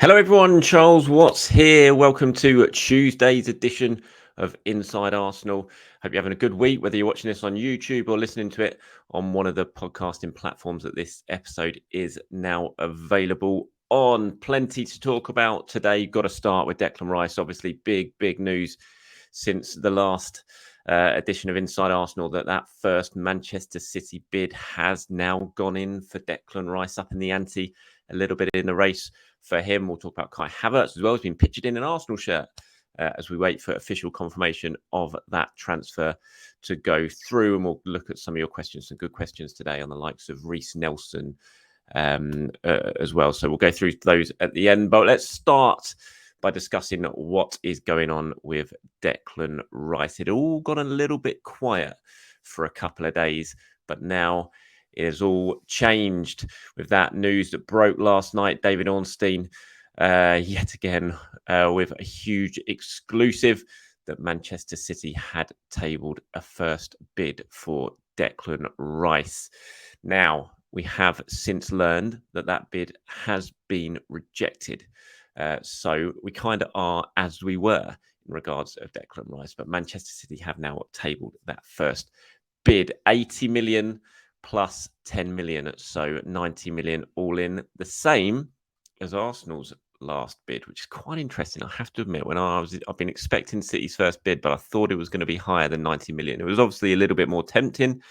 Hello, everyone. Charles Watts here. Welcome to Tuesday's edition of Inside Arsenal. Hope you're having a good week, whether you're watching this on YouTube or listening to it on one of the podcasting platforms that this episode is now available on. Plenty to talk about today. Got to start with Declan Rice. Obviously, big news since the last edition of Inside Arsenal that first Manchester City bid has now gone in for Declan Rice, up in the ante a little bit in the race for him. We'll talk about Kai Havertz as well. He's been pictured in an Arsenal shirt as we wait for official confirmation of that transfer to go through. And we'll look at some of your questions, some good questions today on the likes of Reiss Nelson as well. So we'll go through those at the end. But let's start by discussing what is going on with Declan Rice. It all got a little bit quiet for a couple of days, but now it has all changed with that news that broke last night. David Ornstein, yet again, with a huge exclusive that Manchester City had tabled a first bid for Declan Rice. Now, we have since learned that bid has been rejected. So we kind of are as we were in regards of Declan Rice, but Manchester City have now tabled that first bid, 80 million plus 10 million, so 90 million all in, the same as Arsenal's last bid, which is quite interesting. I have to admit, I've been expecting City's first bid, but I thought it was going to be higher than 90 million. It was obviously a little bit more tempting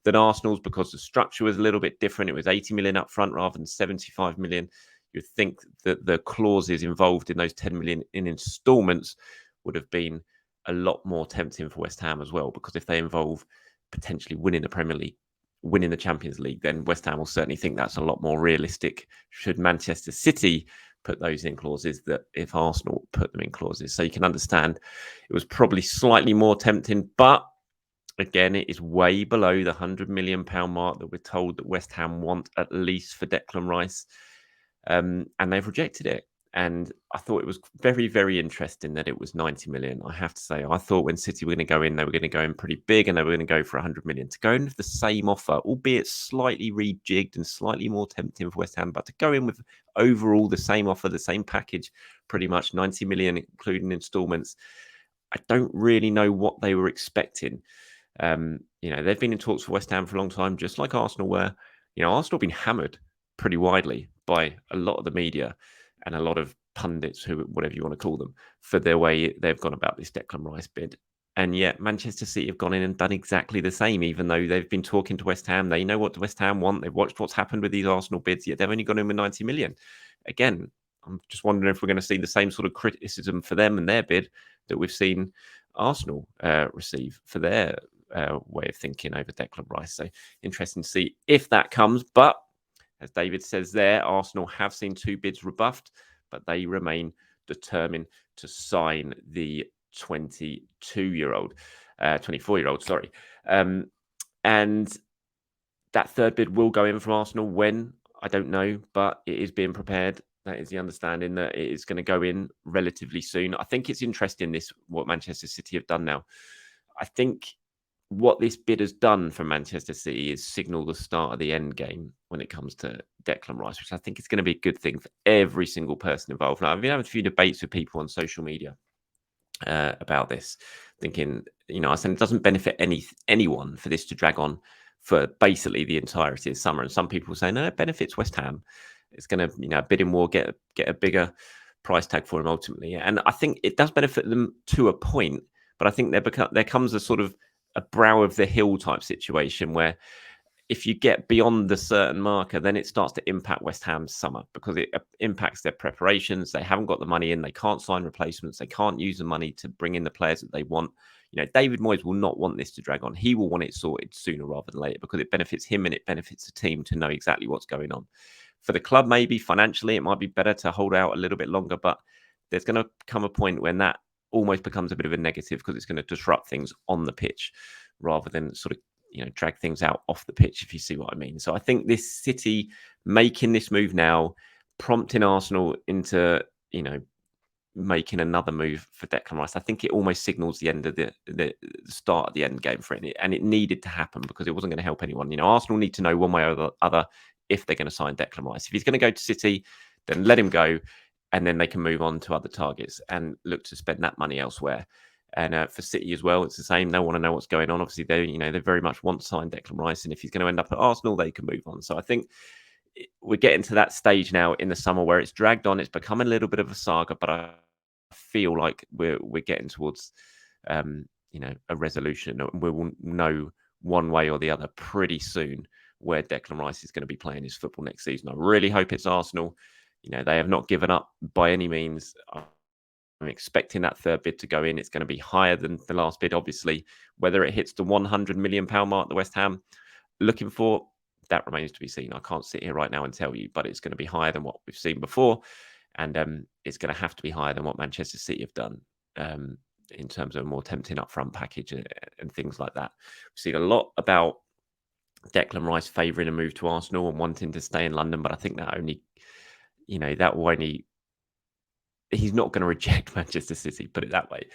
than Arsenal's because the structure was a little bit different. It was 80 million up front rather than 75 million. You'd think that the clauses involved in those 10 million in installments would have been a lot more tempting for West Ham as well, because if they involve potentially winning the Premier League, winning the Champions League, then West Ham will certainly think that's a lot more realistic should Manchester City put those in clauses that if Arsenal put them in clauses. So you can understand it was probably slightly more tempting, but again, it is way below the £100 million mark that we're told that West Ham want at least for Declan Rice. And they've rejected it. And I thought it was very interesting that it was 90 million. I have to say, I thought when City were going to go in, they were going to go in pretty big and they were going to go for 100 million. To go in with the same offer, albeit slightly rejigged and slightly more tempting for West Ham, but to go in with overall the same offer, the same package, pretty much 90 million, including installments, I don't really know what they were expecting. They've been in talks for West Ham for a long time, just like Arsenal were. Arsenal have been hammered pretty widely by a lot of the media and a lot of pundits, who, whatever you want to call them, for their way they've gone about this Declan Rice bid. And yet Manchester City have gone in and done exactly the same, even though they've been talking to West Ham. They know what West Ham want. They've watched what's happened with these Arsenal bids, yet they've only gone in with 90 million. Again, I'm just wondering if we're going to see the same sort of criticism for them and their bid that we've seen Arsenal receive for their way of thinking over Declan Rice. So interesting to see if that comes. But as David says there, Arsenal have seen two bids rebuffed, but they remain determined to sign the 24-year-old, sorry. And that third bid will go in from Arsenal. When? I don't know, but it is being prepared. That is the understanding, that it is going to go in relatively soon. I think it's interesting what Manchester City have done now. I think what this bid has done for Manchester City is signal the start of the end game when it comes to Declan Rice, which I think is going to be a good thing for every single person involved. Now, I've been having a few debates with people on social media about this, thinking, I said it doesn't benefit anyone for this to drag on for basically the entirety of summer. And some people say, no, it benefits West Ham. It's going to, bidding war, get a bigger price tag for him ultimately. And I think it does benefit them to a point, but I think there comes a sort of a brow of the hill type situation where if you get beyond the certain marker, then it starts to impact West Ham's summer, because it impacts their preparations. They haven't got the money in. They can't sign replacements. They can't use the money to bring in the players that they want. David Moyes will not want this to drag on. He will want it sorted sooner rather than later, because it benefits him and it benefits the team to know exactly what's going on. For the club, maybe financially, it might be better to hold out a little bit longer, but there's going to come a point when that almost becomes a bit of a negative, because it's going to disrupt things on the pitch rather than sort of drag things out off the pitch, if you see what I mean. So I think this City making this move now, prompting Arsenal into making another move for Declan Rice, I think it almost signals the end of the start of the end game for it, and it needed to happen because it wasn't going to help anyone. Arsenal need to know one way or the other if they're going to sign Declan Rice. If he's going to go to City, then let him go. and then they can move on to other targets and look to spend that money elsewhere. And for City as well, it's the same. They want to know what's going on. Obviously, they very much want to sign Declan Rice, and if he's going to end up at Arsenal, they can move on. So I think we're getting to that stage now in the summer where it's dragged on. It's become a little bit of a saga, but I feel like we're getting towards a resolution, and we will know one way or the other pretty soon where Declan Rice is going to be playing his football next season. I really hope it's Arsenal. They have not given up by any means. I'm expecting that third bid to go in. It's going to be higher than the last bid, obviously. Whether it hits the £100 million mark that West Ham looking for, that remains to be seen. I can't sit here right now and tell you, but it's going to be higher than what we've seen before. And it's going to have to be higher than what Manchester City have done in terms of a more tempting upfront package and things like that. We've seen a lot about Declan Rice favouring a move to Arsenal and wanting to stay in London, but I think that only, he's not going to reject Manchester City, put it that way.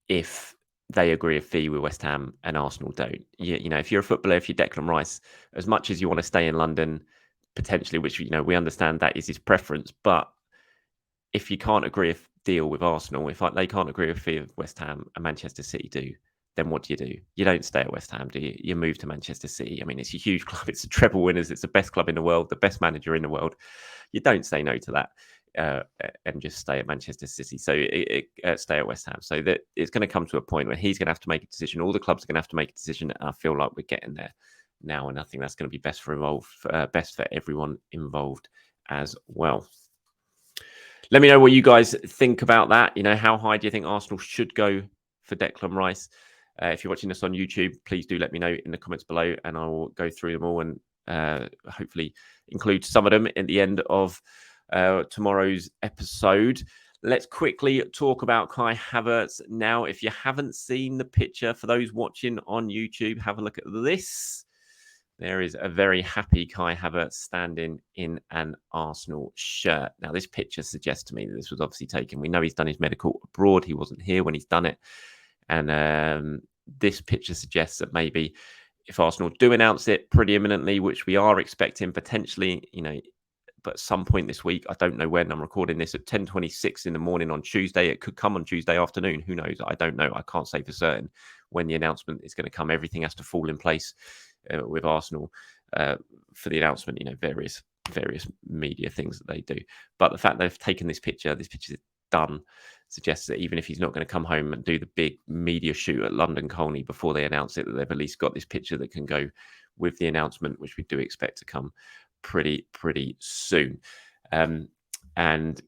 If they agree a fee with West Ham and Arsenal don't. If you're a footballer, if you're Declan Rice, as much as you want to stay in London, potentially, which, we understand that is his preference, but if you can't agree a deal with Arsenal, if they can't agree a fee with West Ham and Manchester City do, then what do? You don't stay at West Ham, do you? You move to Manchester City. I mean, it's a huge club. It's a treble winners. It's the best club in the world, the best manager in the world. You don't say no to that. And just stay at Manchester City. So stay at West Ham. So that it's going to come to a point where he's going to have to make a decision. All the clubs are going to have to make a decision. And I feel like we're getting there now, and I think that's going to be best for everyone involved as well. Let me know what you guys think about that. How high do you think Arsenal should go for Declan Rice? If you're watching this on YouTube, please do let me know in the comments below, and I will go through them all and hopefully include some of them at the end of tomorrow's episode. Let's quickly talk about Kai Havertz now. If you haven't seen the picture, for those watching on YouTube, have a look at this. There is a very happy Kai Havertz standing in an Arsenal shirt. Now, this picture suggests to me that this was obviously taken. We know he's done his medical abroad. He wasn't here when he's done it. And this picture suggests that maybe if Arsenal do announce it pretty imminently, which we are expecting potentially, but at some point this week, I don't know when. I'm recording this at 10:26 in the morning on Tuesday. It could come on Tuesday afternoon. Who knows? I don't know. I can't say for certain when the announcement is going to come. Everything has to fall in place with Arsenal for the announcement. Various media things that they do. But the fact they've taken this picture is done, suggests that even if he's not going to come home and do the big media shoot at London Colney before they announce it, that they've at least got this picture that can go with the announcement, which we do expect to come pretty soon. And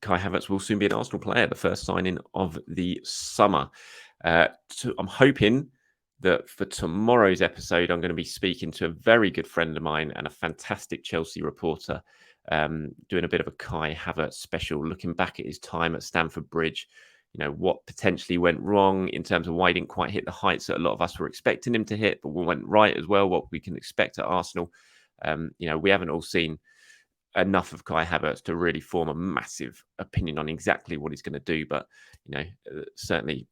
Kai Havertz will soon be an Arsenal player, the first signing of the summer. I'm hoping that for tomorrow's episode, I'm going to be speaking to a very good friend of mine and a fantastic Chelsea reporter, doing a bit of a Kai Havertz special, looking back at his time at Stamford Bridge, what potentially went wrong in terms of why he didn't quite hit the heights that a lot of us were expecting him to hit, but what went right as well, what we can expect at Arsenal. We haven't all seen enough of Kai Havertz to really form a massive opinion on exactly what he's going to do. But, certainly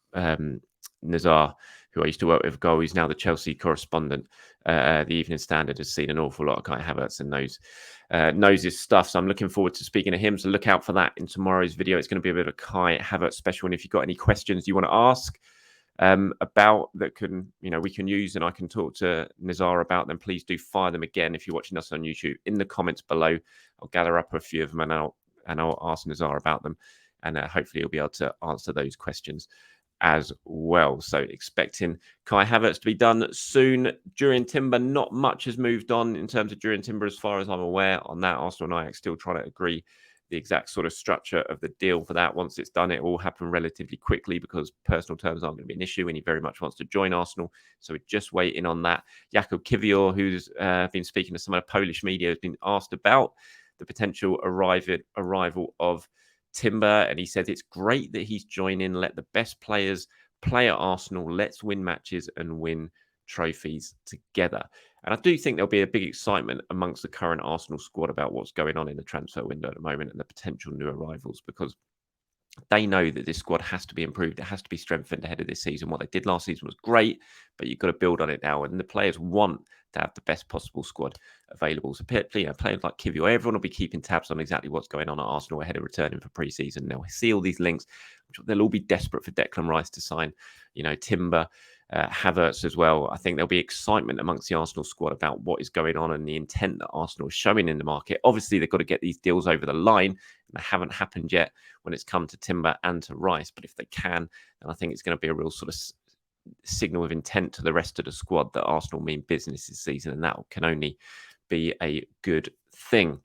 Nazar, who I used to work with, who's now the Chelsea correspondent, the Evening Standard, has seen an awful lot of Kai Havertz and knows his stuff. So I'm looking forward to speaking to him. So look out for that in tomorrow's video. It's going to be a bit of a Kai Havertz special. And if you've got any questions you want to ask about that we can use and I can talk to Nazar about, then please do fire them again. If you're watching us on YouTube, in the comments below, I'll gather up a few of them and I'll ask Nazar about them, and hopefully he'll be able to answer those questions as well. So expecting Kai Havertz to be done soon. Jurrien Timber, not much has moved on in terms of Jurrien Timber as far as I'm aware on that. Arsenal and I are still trying to agree the exact sort of structure of the deal for that. Once it's done, it will happen relatively quickly because personal terms aren't going to be an issue and he very much wants to join Arsenal. So we're just waiting on that. Jakub Kiwior, who's been speaking to some of the Polish media, has been asked about the potential arrival of Timber, and he said it's great that he's joining. Let the best players play at Arsenal. Let's win matches and win trophies together. And I do think there'll be a big excitement amongst the current Arsenal squad about what's going on in the transfer window at the moment and the potential new arrivals, because They know that this squad has to be improved. It has to be strengthened ahead of this season. What they did last season was great, but you've got to build on it now. And the players want to have the best possible squad available. So, players like Kivior, everyone will be keeping tabs on exactly what's going on at Arsenal ahead of returning for pre-season. They'll see all these links. They'll all be desperate for Declan Rice to sign, Timber, Havertz as well. I think there'll be excitement amongst the Arsenal squad about what is going on and the intent that Arsenal is showing in the market. Obviously, they've got to get these deals over the line, and they haven't happened yet when it's come to Timber and to Rice. But if they can, then I think it's going to be a real sort of signal of intent to the rest of the squad that Arsenal mean business this season, and that can only be a good thing.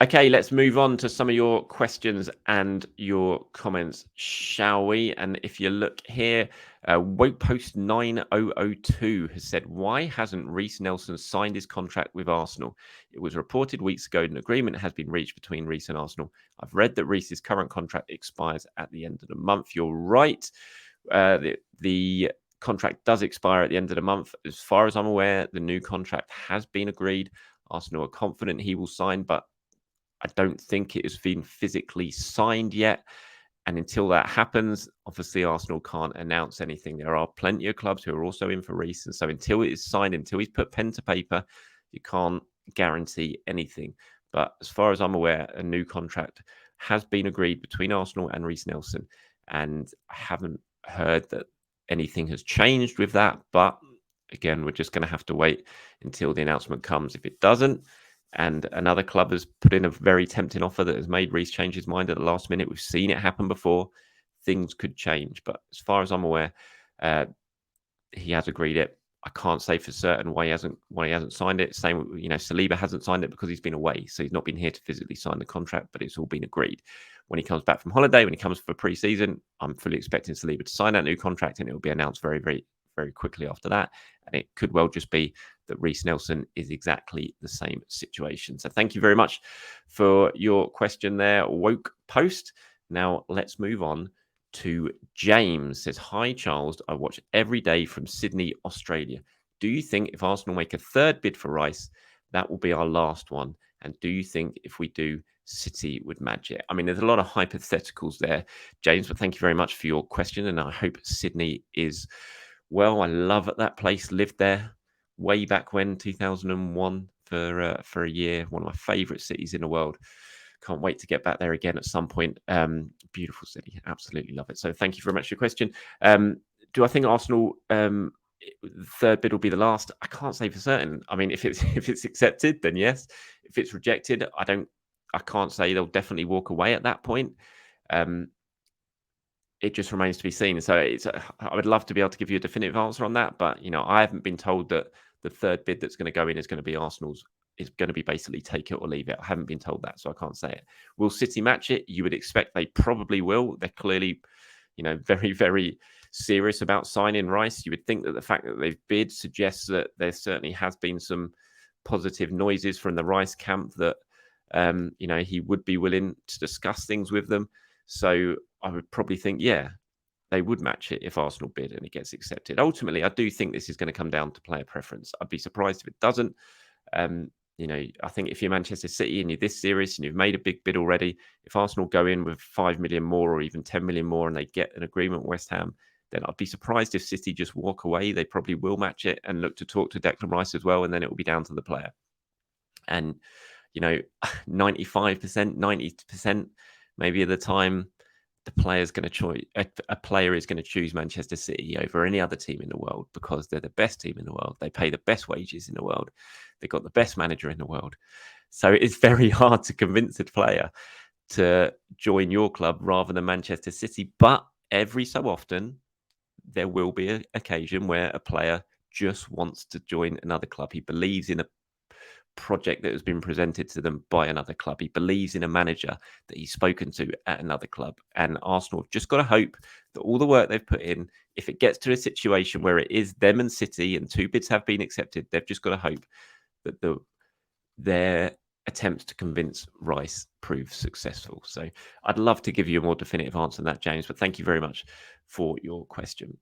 Okay, let's move on to some of your questions and your comments, shall we? And if you look here, Wokepost 9002 has said, why hasn't Reiss Nelson signed his contract with Arsenal? It was reported weeks ago an agreement has been reached between Reiss and Arsenal. I've read that Reiss's current contract expires at the end of the month. You're right. The contract does expire at the end of the month. As far as I'm aware, the new contract has been agreed. Arsenal are confident he will sign, but I don't think it has been physically signed yet. And until that happens, obviously Arsenal can't announce anything. There are plenty of clubs who are also in for Reiss. And so until it is signed, until he's put pen to paper, you can't guarantee anything. But as far as I'm aware, a new contract has been agreed between Arsenal and Reiss Nelson. And I haven't heard that anything has changed with that. But again, we're just going to have to wait until the announcement comes. If it doesn't, and another club has put in a very tempting offer that has made Reiss change his mind at the last minute, we've seen it happen before, things could change. But as far as I'm aware, he has agreed it. I can't say for certain why he hasn't signed it. Same, Saliba hasn't signed it because he's been away, so he's not been here to physically sign the contract. But it's all been agreed. When he comes back from holiday, when he comes for pre-season, I'm fully expecting Saliba to sign that new contract, and it will be announced very, very, very quickly after that. And it could well just be that Reiss Nelson is exactly the same situation. So thank you very much for your question there, Woke Post. Now let's move on to James. Says, hi Charles, I watch every day from Sydney, Australia. Do you think if Arsenal make a third bid for Rice, that will be our last one? And do you think if we do, City would match it? I mean, there's a lot of hypotheticals there, James, but thank you very much for your question. And I hope Sydney is well. I love that place, lived there way back when, 2001, for a year. One of my favourite cities in the world. Can't wait to get back there again at some point. Beautiful city. Absolutely love it. So thank you very much for your question. Do I think Arsenal third bid will be the last? I can't say for certain. I mean, if it's accepted, then yes. If it's rejected, I can't say. They'll definitely walk away at that point. It just remains to be seen. So I would love to be able to give you a definitive answer on that, but I haven't been told that the third bid that's going to go in is going to be Arsenal's. Is going to be basically take it or leave it. I haven't been told that, so I can't say it. Will City match it? You would expect they probably will. They're clearly, very, very serious about signing Rice. You would think that the fact that they've bid suggests that there certainly has been some positive noises from the Rice camp that, he would be willing to discuss things with them. So I would probably think, yeah, they would match it if Arsenal bid and it gets accepted. Ultimately, I do think this is going to come down to player preference. I'd be surprised if it doesn't. I think if you're Manchester City and you're this serious and you've made a big bid already, if Arsenal go in with 5 million more or even 10 million more and they get an agreement with West Ham, then I'd be surprised if City just walk away. They probably will match it and look to talk to Declan Rice as well, and then it will be down to the player. And, 95%, 90% maybe of the time, the player's going to choose a player is going to choose Manchester City over any other team in the world because they're the best team in the world. They pay the best wages in the world. They've got the best manager in the world. So it's very hard to convince a player to join your club rather than Manchester City. But every so often, there will be an occasion where a player just wants to join another club. He believes in a project that has been presented to them by another club. He believes in a manager that he's spoken to at another club. And Arsenal have just got to hope that all the work they've put in, if it gets to a situation where it is them and City and two bids have been accepted, they've just got to hope that their attempts to convince Rice prove successful. So I'd love to give you a more definitive answer than that, James, but thank you very much for your question.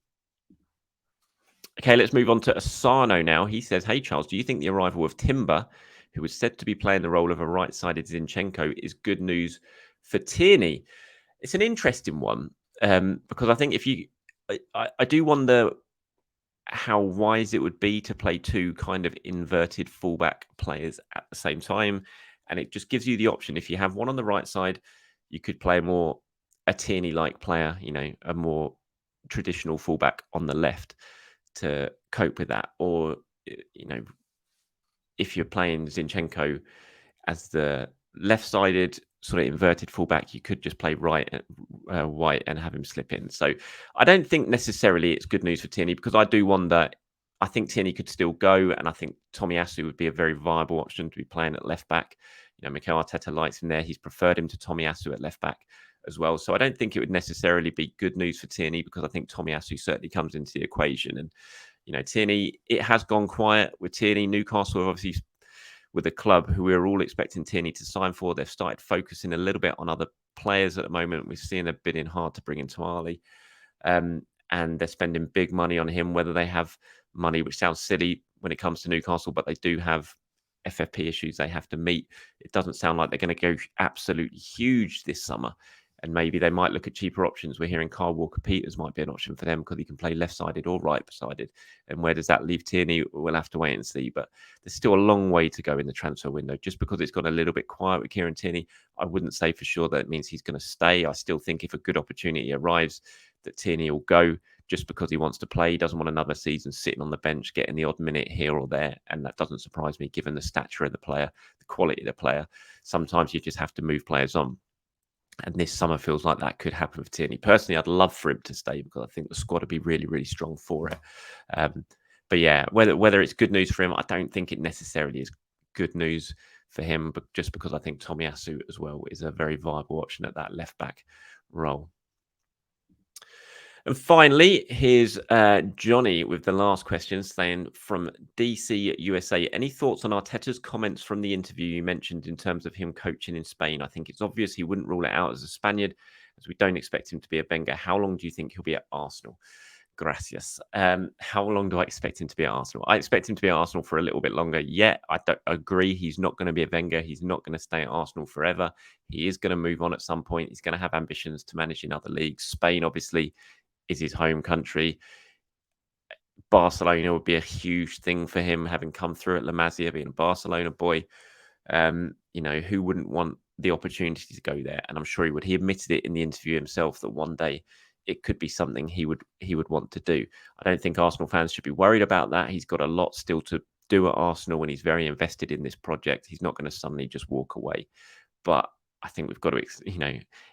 Okay, let's move on to Asano now. He says, hey, Charles, do you think the arrival of Timber, who was said to be playing the role of a right-sided Zinchenko, is good news For Tierney, it's an interesting one because I think I do wonder how wise it would be to play two kind of inverted fullback players at the same time. And it just gives you the option. If you have one on the right side, you could play a Tierney-like player, a more traditional fullback on the left to cope with that. Or, if you're playing Zinchenko as the left-sided sort of inverted fullback, you could just play White and have him slip in. So I don't think necessarily it's good news for Tierney because I do wonder. I think Tierney could still go, and I think Tomiyasu would be a very viable option to be playing at left back. Mikel Arteta likes him there. He's preferred him to Tomiyasu at left back as well. So I don't think it would necessarily be good news for Tierney because I think Tomiyasu certainly comes into the equation. And Tierney, it has gone quiet with Tierney. Newcastle have obviously, with a club who we're all expecting Tierney to sign for, they've started focusing a little bit on other players at the moment. We've seen they're bidding hard to bring in Tamale, and they're spending big money on him, whether they have money, which sounds silly when it comes to Newcastle, but they do have FFP issues they have to meet. It doesn't sound like they're going to go absolutely huge this summer. And maybe they might look at cheaper options. We're hearing Kyle Walker-Peters might be an option for them because he can play left-sided or right-sided. And where does that leave Tierney? We'll have to wait and see. But there's still a long way to go in the transfer window. Just because it's gone a little bit quiet with Kieran Tierney, I wouldn't say for sure that it means he's going to stay. I still think if a good opportunity arrives, that Tierney will go just because he wants to play. He doesn't want another season sitting on the bench, getting the odd minute here or there. And that doesn't surprise me, given the stature of the player, the quality of the player. Sometimes you just have to move players on. And this summer feels like that could happen for Tierney. Personally, I'd love for him to stay because I think the squad would be really, really strong for it. But yeah, whether it's good news for him, I don't think it necessarily is good news for him, but just because I think Tomiyasu as well is a very viable option at that left back role. And finally, here's Johnny with the last question, saying from DC USA. Any thoughts on Arteta's comments from the interview you mentioned in terms of him coaching in Spain? I think it's obvious he wouldn't rule it out as a Spaniard, as we don't expect him to be a Wenger. How long do you think he'll be at Arsenal? Gracias. How long do I expect him to be at Arsenal? I expect him to be at Arsenal for a little bit longer. Yeah, I don't agree. He's not going to be a Wenger. He's not going to stay at Arsenal forever. He is going to move on at some point. He's going to have ambitions to manage in other leagues. Spain, obviously, is his home country. Barcelona would be a huge thing for him, having come through at La Masia, being a Barcelona boy. Who wouldn't want the opportunity to go there? And I'm sure he would. He admitted it in the interview himself that one day it could be something he would want to do. I don't think Arsenal fans should be worried about that. He's got a lot still to do at Arsenal and he's very invested in this project. He's not going to suddenly just walk away. But I think we've got to,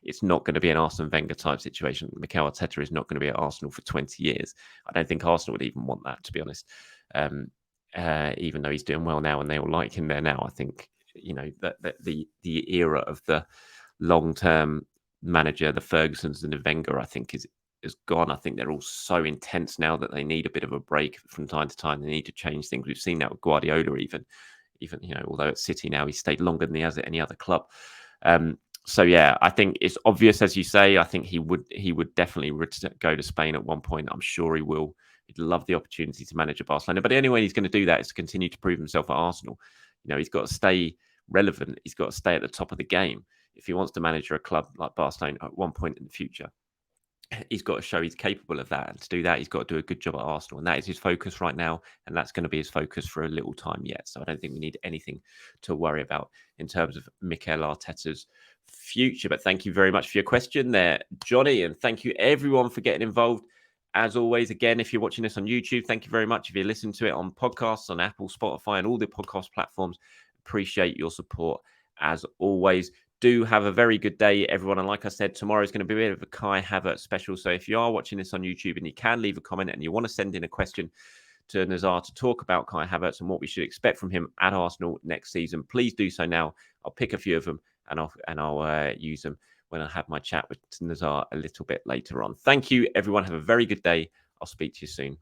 it's not going to be an Arsene Wenger type situation. Mikel Arteta is not going to be at Arsenal for 20 years. I don't think Arsenal would even want that, to be honest. Even though he's doing well now and they all like him there now, I think, that the era of the long-term manager, the Fergusons and the Wenger, I think is gone. I think they're all so intense now that they need a bit of a break from time to time. They need to change things. We've seen that with Guardiola even, although at City now he stayed longer than he has at any other club. So yeah, I think it's obvious, as you say. I think he would definitely go to Spain at one point. I'm sure he will. He'd love the opportunity to manage a Barcelona, but the only way he's going to do that is to continue to prove himself at Arsenal. He's got to stay relevant. He's got to stay at the top of the game if he wants to manage a club like Barcelona at one point in the future. He's got to show he's capable of that. And to do that, he's got to do a good job at Arsenal. And that is his focus right now. And that's going to be his focus for a little time yet. So I don't think we need anything to worry about in terms of Mikel Arteta's future. But thank you very much for your question there, Johnny. And thank you everyone for getting involved. As always, again, if you're watching this on YouTube, thank you very much. If you listen to it on podcasts, on Apple, Spotify, and all the podcast platforms, appreciate your support as always. Do have a very good day, everyone. And like I said, tomorrow is going to be a bit of a Kai Havertz special. So if you are watching this on YouTube and you can leave a comment and you want to send in a question to Nazar to talk about Kai Havertz and what we should expect from him at Arsenal next season, please do so now. I'll pick a few of them and I'll use them when I have my chat with Nazar a little bit later on. Thank you, everyone. Have a very good day. I'll speak to you soon.